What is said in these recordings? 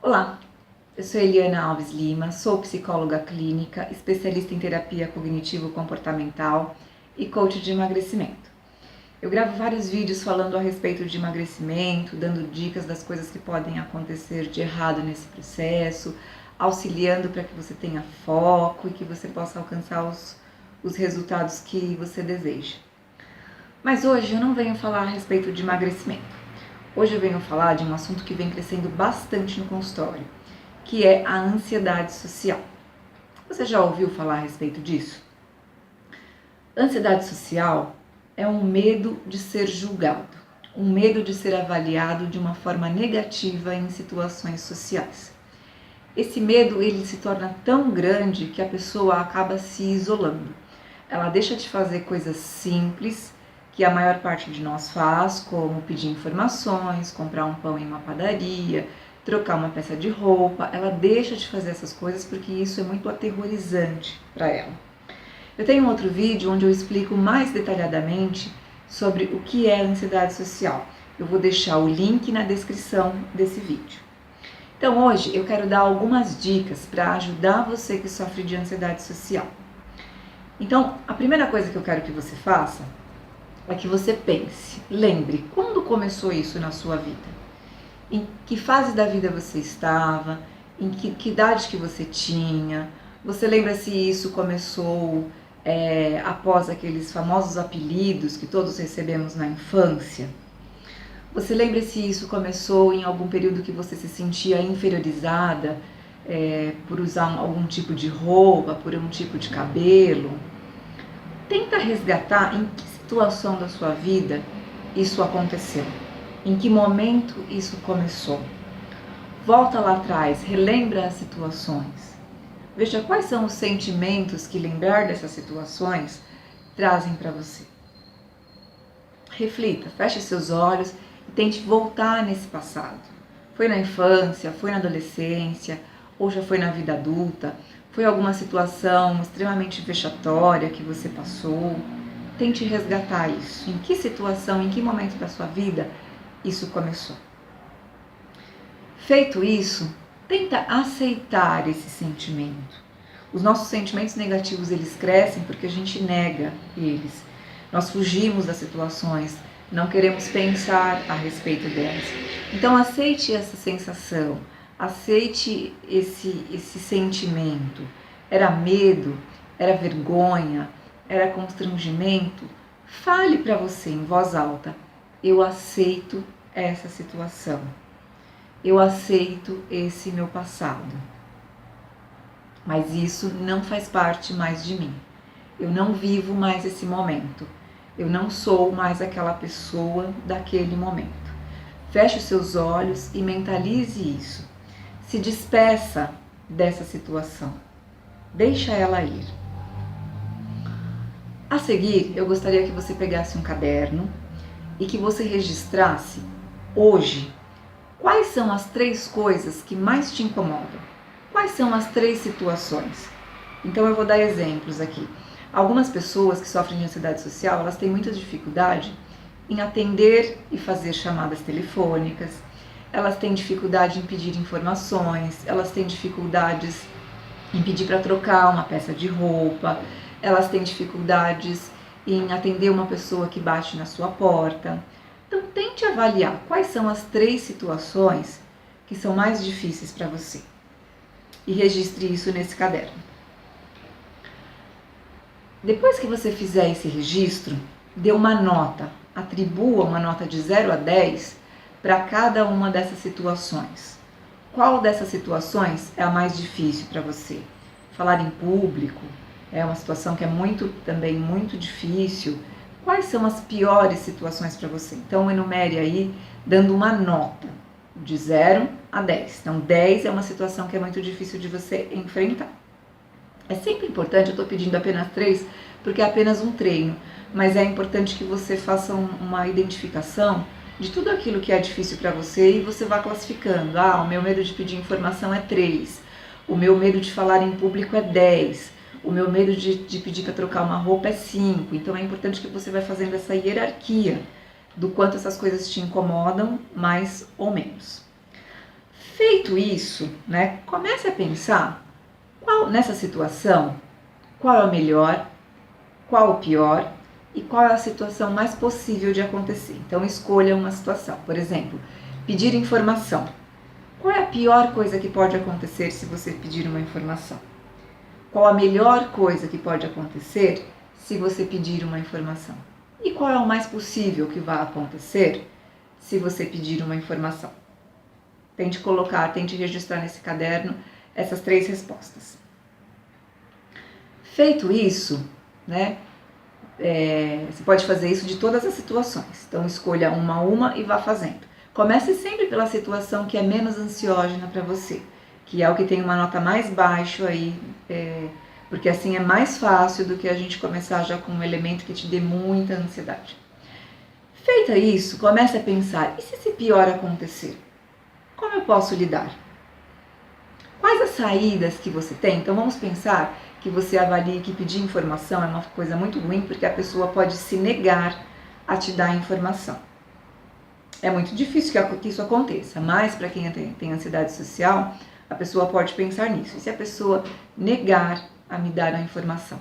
Olá, eu sou Eliana Alves Lima, sou psicóloga clínica, especialista em terapia cognitivo-comportamental e coach de emagrecimento. Eu gravo vários vídeos falando a respeito de emagrecimento, dando dicas das coisas que podem acontecer de errado nesse processo, auxiliando para que você tenha foco e que você possa alcançar os resultados que você deseja. Mas hoje eu não venho falar a respeito de emagrecimento. Hoje eu venho falar de um assunto que vem crescendo bastante no consultório, que é a ansiedade social. Você já ouviu falar a respeito disso? Ansiedade social é um medo de ser julgado, um medo de ser avaliado de uma forma negativa em situações sociais. Esse medo ele se torna tão grande que a pessoa acaba se isolando. Ela deixa de fazer coisas simples que a maior parte de nós faz, como pedir informações, comprar um pão em uma padaria, trocar uma peça de roupa. Ela deixa de fazer essas coisas porque isso é muito aterrorizante para ela. Eu tenho um outro vídeo onde eu explico mais detalhadamente sobre o que é a ansiedade social. Eu vou deixar o link na descrição desse vídeo. Então hoje eu quero dar algumas dicas para ajudar você que sofre de ansiedade social. Então, a primeira coisa que eu quero que você faça é que você pense, lembre, quando começou isso na sua vida? Em que fase da vida você estava? Em que idade que você tinha? Você lembra se isso começou após aqueles famosos apelidos que todos recebemos na infância? Você lembra se isso começou em algum período que você se sentia inferiorizada por usar algum tipo de roupa, por um tipo de cabelo? Tenta resgatar em que situação da sua vida isso aconteceu, em que momento isso começou. Volta lá atrás, relembra as situações. Veja quais são os sentimentos que lembrar dessas situações trazem para você. Reflita, feche seus olhos e tente voltar nesse passado. Foi na infância, foi na adolescência, ou já foi na vida adulta? Foi alguma situação extremamente vexatória que você passou? Tente resgatar isso. Em que situação, em que momento da sua vida isso começou? Feito isso, tenta aceitar esse sentimento. Os nossos sentimentos negativos, eles crescem porque a gente nega eles. Nós fugimos das situações, não queremos pensar a respeito delas. Então aceite essa sensação, aceite esse sentimento. Era medo, era vergonha, era constrangimento? Fale para você em voz alta: eu aceito essa situação. Eu aceito esse meu passado. Mas isso não faz parte mais de mim. Eu não vivo mais esse momento. Eu não sou mais aquela pessoa daquele momento. Feche os seus olhos e mentalize isso. Se despeça dessa situação. Deixa ela ir. A seguir, eu gostaria que você pegasse um caderno e que você registrasse hoje quais são as 3 coisas que mais te incomodam. Quais são as 3 situações? Então eu vou dar exemplos aqui. Algumas pessoas que sofrem de ansiedade social, elas têm muita dificuldade em atender e fazer chamadas telefônicas, elas têm dificuldade em pedir informações, elas têm dificuldades em pedir para trocar uma peça de roupa, elas têm dificuldades em atender uma pessoa que bate na sua porta. Então tente avaliar quais são as 3 situações que são mais difíceis para você e registre isso nesse caderno. Depois que você fizer esse registro, dê uma nota, atribua uma nota de 0 a 10 para cada uma dessas situações. Qual dessas situações é a mais difícil para você? Falar em público é uma situação que é também muito difícil. Quais são as piores situações para você? Então enumere aí dando uma nota de 0 a 10. Então 10 é uma situação que é muito difícil de você enfrentar. É sempre importante, eu estou pedindo apenas 3 porque é apenas um treino, mas é importante que você faça uma identificação de tudo aquilo que é difícil para você e você vá classificando. O meu medo de pedir informação é 3, o meu medo de falar em público é 10, o meu medo de pedir para trocar uma roupa é 5. Então é importante que você vá fazendo essa hierarquia do quanto essas coisas te incomodam, mais ou menos. Feito isso, né, comece a pensar nessa situação, qual é o melhor, qual o pior e qual é a situação mais possível de acontecer. Então escolha uma situação, por exemplo, pedir informação. Qual é a pior coisa que pode acontecer se você pedir uma informação? Qual a melhor coisa que pode acontecer se você pedir uma informação? E qual é o mais possível que vai acontecer se você pedir uma informação? Tente registrar nesse caderno essas 3 respostas. Feito isso, né, você pode fazer isso de todas as situações. Então escolha uma a uma e vá fazendo. Comece sempre pela situação que é menos ansiógena para você, que é o que tem uma nota mais baixa aí, porque assim é mais fácil do que a gente começar já com um elemento que te dê muita ansiedade. Feita isso, comece a pensar, e se esse pior acontecer? Como eu posso lidar? Quais as saídas que você tem? Então vamos pensar que você avalie que pedir informação é uma coisa muito ruim, porque a pessoa pode se negar a te dar informação. É muito difícil que isso aconteça, mas para quem tem ansiedade social, a pessoa pode pensar nisso. E se a pessoa negar a me dar a informação?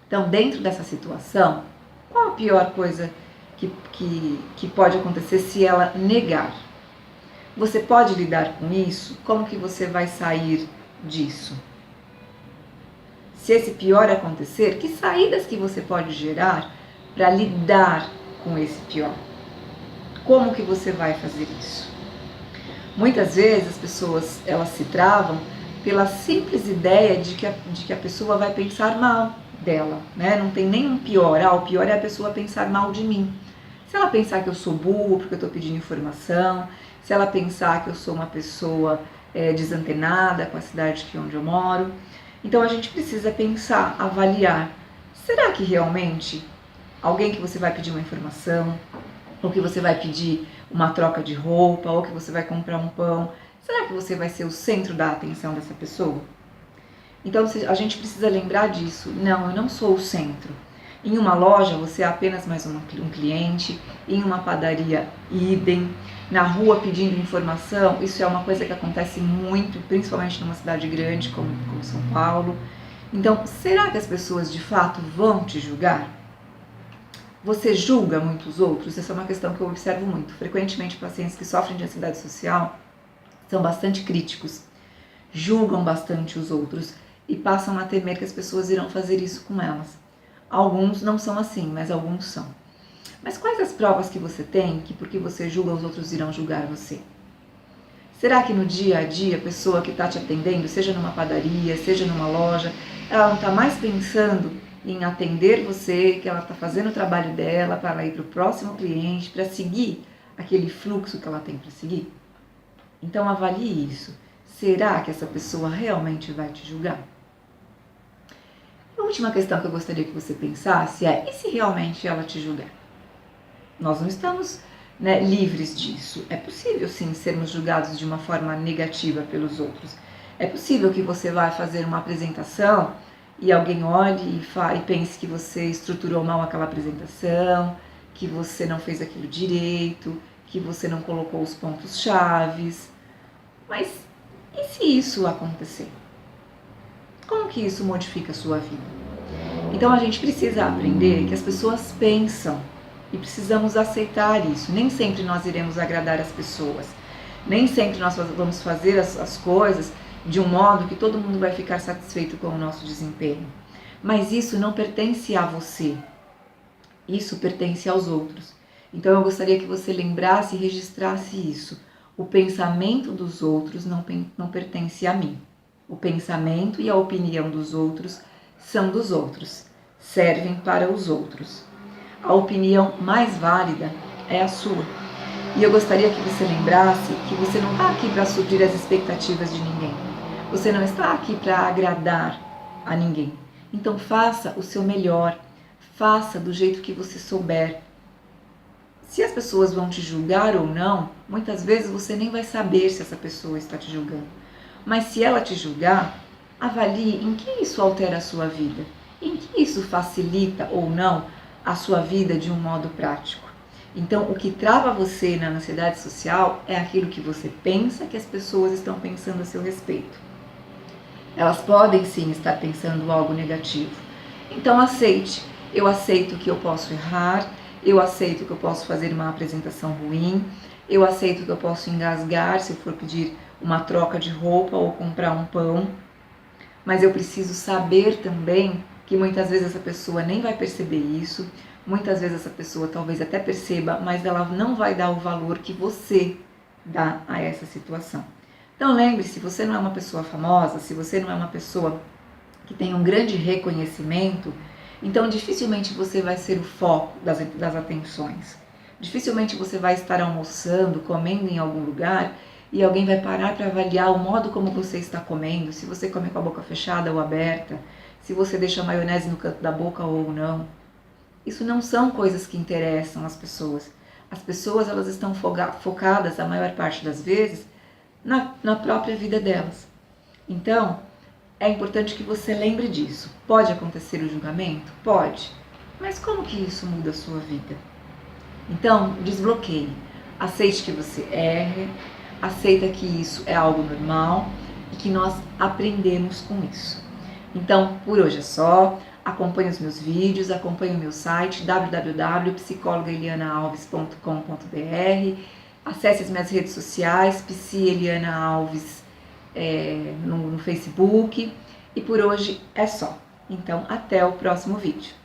Então, dentro dessa situação, qual a pior coisa que pode acontecer se ela negar? Você pode lidar com isso? Como que você vai sair disso? Se esse pior acontecer, que saídas que você pode gerar para lidar com esse pior? Como que você vai fazer isso? Muitas vezes as pessoas elas se travam pela simples ideia de que a pessoa vai pensar mal dela, né? Não tem nenhum pior. O pior é a pessoa pensar mal de mim. Se ela pensar que eu sou burro porque eu estou pedindo informação, se ela pensar que eu sou uma pessoa desantenada com a cidade onde eu moro. Então a gente precisa pensar, avaliar, será que realmente alguém que você vai pedir uma informação, ou que você vai pedir uma troca de roupa, ou que você vai comprar um pão, será que você vai ser o centro da atenção dessa pessoa? Então a gente precisa lembrar disso. Não, eu não sou o centro. Em uma loja você é apenas mais um cliente, em uma padaria idem, na rua pedindo informação, isso é uma coisa que acontece muito, principalmente numa cidade grande como São Paulo. Então, será que as pessoas de fato vão te julgar? Você julga muito os outros? Essa é uma questão que eu observo muito. Frequentemente, pacientes que sofrem de ansiedade social são bastante críticos, julgam bastante os outros e passam a temer que as pessoas irão fazer isso com elas. Alguns não são assim, mas alguns são. Mas quais as provas que você tem que porque você julga os outros irão julgar você? Será que no dia a dia a pessoa que está te atendendo, seja numa padaria, seja numa loja, ela não está mais pensando em atender você, que ela está fazendo o trabalho dela para ela ir para o próximo cliente, para seguir aquele fluxo que ela tem para seguir? Então avalie isso. Será que essa pessoa realmente vai te julgar? A última questão que eu gostaria que você pensasse é, e se realmente ela te julgar? Nós não estamos livres disso. É possível sim sermos julgados de uma forma negativa pelos outros. É possível que você vá fazer uma apresentação e alguém olhe e pense que você estruturou mal aquela apresentação, que você não fez aquilo direito, que você não colocou os pontos chaves. Mas e se isso acontecer? Como que isso modifica a sua vida? Então a gente precisa aprender que as pessoas pensam e precisamos aceitar isso. Nem sempre nós iremos agradar as pessoas. Nem sempre nós vamos fazer as coisas de um modo que todo mundo vai ficar satisfeito com o nosso desempenho. Mas isso não pertence a você. Isso pertence aos outros. Então eu gostaria que você lembrasse e registrasse isso. O pensamento dos outros não pertence a mim. O pensamento e a opinião dos outros são dos outros, servem para os outros. A opinião mais válida é a sua. E eu gostaria que você lembrasse que você não está aqui para suprir as expectativas de ninguém. Você não está aqui para agradar a ninguém. Então faça o seu melhor, faça do jeito que você souber. Se as pessoas vão te julgar ou não, muitas vezes você nem vai saber se essa pessoa está te julgando. Mas se ela te julgar, avalie em que isso altera a sua vida, em que isso facilita ou não a sua vida de um modo prático. Então, o que trava você na ansiedade social é aquilo que você pensa que as pessoas estão pensando a seu respeito. Elas podem sim estar pensando algo negativo. Então, aceite. Eu aceito que eu posso errar, eu aceito que eu posso fazer uma apresentação ruim, eu aceito que eu posso engasgar se eu for pedir uma troca de roupa ou comprar um pão, mas eu preciso saber também que muitas vezes essa pessoa nem vai perceber isso, muitas vezes essa pessoa talvez até perceba, mas ela não vai dar o valor que você dá a essa situação. Então lembre-se, você não é uma pessoa famosa, se você não é uma pessoa que tem um grande reconhecimento, então dificilmente você vai ser o foco das atenções. Dificilmente você vai estar almoçando, comendo em algum lugar e alguém vai parar para avaliar o modo como você está comendo, se você come com a boca fechada ou aberta, se você deixa a maionese no canto da boca ou não. Isso não são coisas que interessam as pessoas. As pessoas elas estão focadas, a maior parte das vezes, na própria vida delas. Então, é importante que você lembre disso. Pode acontecer o julgamento? Pode. Mas como que isso muda a sua vida? Então, desbloqueie. Aceite que você erre, aceita que isso é algo normal e que nós aprendemos com isso. Então, por hoje é só. Acompanhe os meus vídeos, acompanhe o meu site www.psicologaelianaalves.com.br. Acesse as minhas redes sociais, psielianaalves no Facebook. E por hoje é só. Então, até o próximo vídeo.